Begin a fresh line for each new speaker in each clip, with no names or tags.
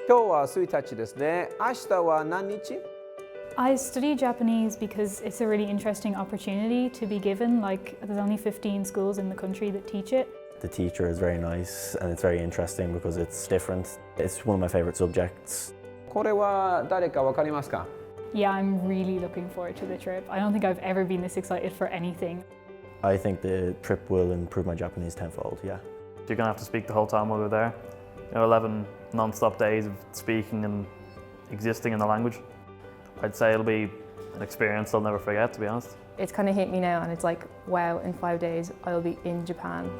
今日は1日ですね。明日は何日?
I study Japanese because it's a really interesting opportunity to be given. Like, there's only 15 schools in the country that teach it.
The teacher is very nice and it's very interesting because it's different. It's one of my favourite subjects.
これは誰かわかりますか?
Yeah, I'm really looking forward to the trip. I don't think I've ever been this excited for anything.
I think the trip will improve my Japanese tenfold, yeah.
You're going to have to speak the whole time while we're there. 11 non-stop days of speaking and existing in the language. I'd say it'll be an experience I'll never forget, to be honest.
It's kind of hit me now and it's like, wow, in 5 days I'll be in Japan.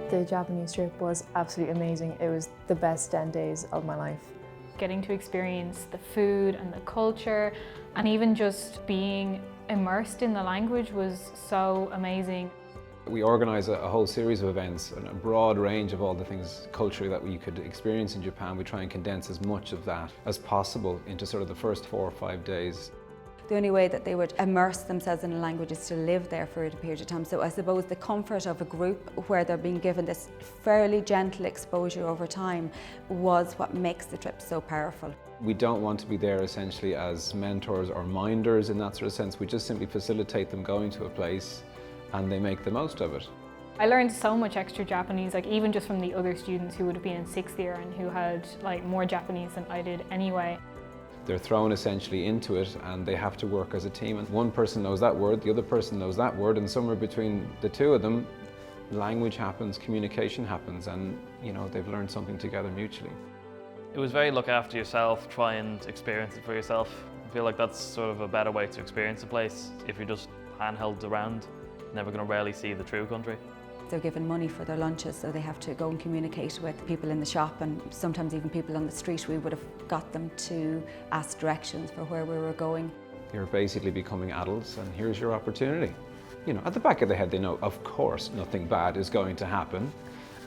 The Japanese trip was absolutely amazing. It was the best 10 days of my life.
Getting to experience the food and the culture, and even just being immersed in the language was so amazing.
We organise a whole series of events and a broad range of all the things culturally that we could experience in Japan. We try and condense as much of that as possible into sort of the first 4 or 5 days.
The only way that they would immerse themselves in a language is to live there for a period of time. So I suppose the comfort of a group where they're being given this fairly gentle exposure over time was what makes the trip so powerful.
We don't want to be there essentially as mentors or minders in that sort of sense. We just simply facilitate them going to a place and they make the most of it.
I learned so much extra Japanese, like even just from the other students who would have been in 6th year and who had like more Japanese than I did anyway.
They're thrown essentially into it and they have to work as a team, and one person knows that word, the other person knows that word, and somewhere between the two of them language happens, communication happens, and they've learned something together mutually.
It was very look after yourself, try and experience it for yourself. I feel like that's sort of a better way to experience a place. If you're just handheld around, you're never going to really see the true country.
They're given money for their lunches, so they have to go and communicate with people in the shop and sometimes even people on the street. We would have got them to ask directions for where we were going.
You're basically becoming adults and here's your opportunity. At the back of their head they know, of course, nothing bad is going to happen.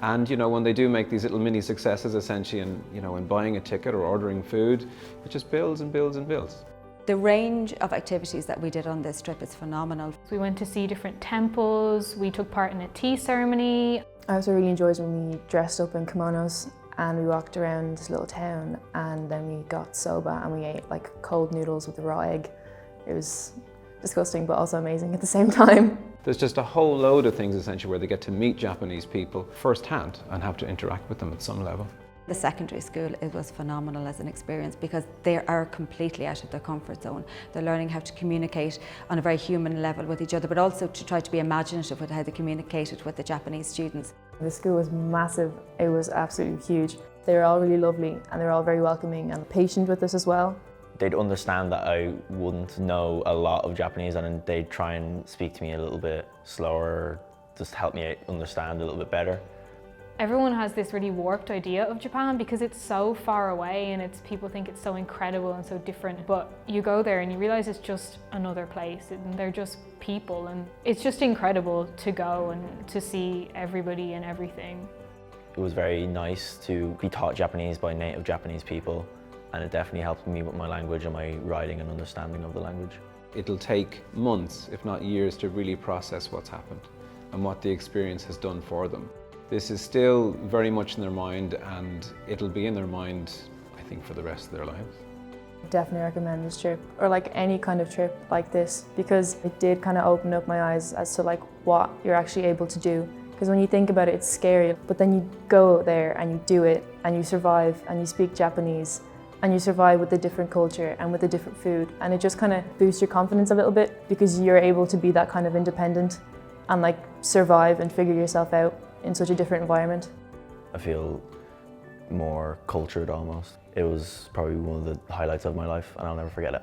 And when they do make these little mini successes essentially in buying a ticket or ordering food, it just builds and builds and builds.
The range of activities that we did on this trip is phenomenal.
We went to see different temples, we took part in a tea ceremony.
I also really enjoyed when we dressed up in kimonos and we walked around this little town, and then we got soba and we ate like cold noodles with a raw egg. It was disgusting but also amazing at the same time.
There's just a whole load of things essentially where they get to meet Japanese people firsthand and have to interact with them at some level.
The secondary school, it was phenomenal as an experience because they are completely out of their comfort zone. They're learning how to communicate on a very human level with each other, but also to try to be imaginative with how they communicated with the Japanese students.
The school was massive. It was absolutely huge. They were all really lovely and they were all very welcoming and patient with us as well.
They'd understand that I wouldn't know a lot of Japanese and they'd try and speak to me a little bit slower, just help me understand a little bit better.
Everyone has this really warped idea of Japan because it's so far away and people think it's so incredible and so different. But you go there and you realise it's just another place and they're just people, and it's just incredible to go and to see everybody and everything.
It was very nice to be taught Japanese by native Japanese people, and it definitely helped me with my language and my writing and understanding of the language.
It'll take months, if not years, to really process what's happened and what the experience has done for them. This is still very much in their mind, and it'll be in their mind, I think, for the rest of their lives.
Definitely recommend this trip, or like any kind of trip like this, because it did kind of open up my eyes as to like what you're actually able to do. Because when you think about it, it's scary, but then you go there and you do it and you survive and you speak Japanese and you survive with the different culture and with the different food, and it just kind of boosts your confidence a little bit because you're able to be that kind of independent and like survive and figure yourself out in such a different environment.
I feel more cultured almost. It was probably one of the highlights of my life and I'll never forget it.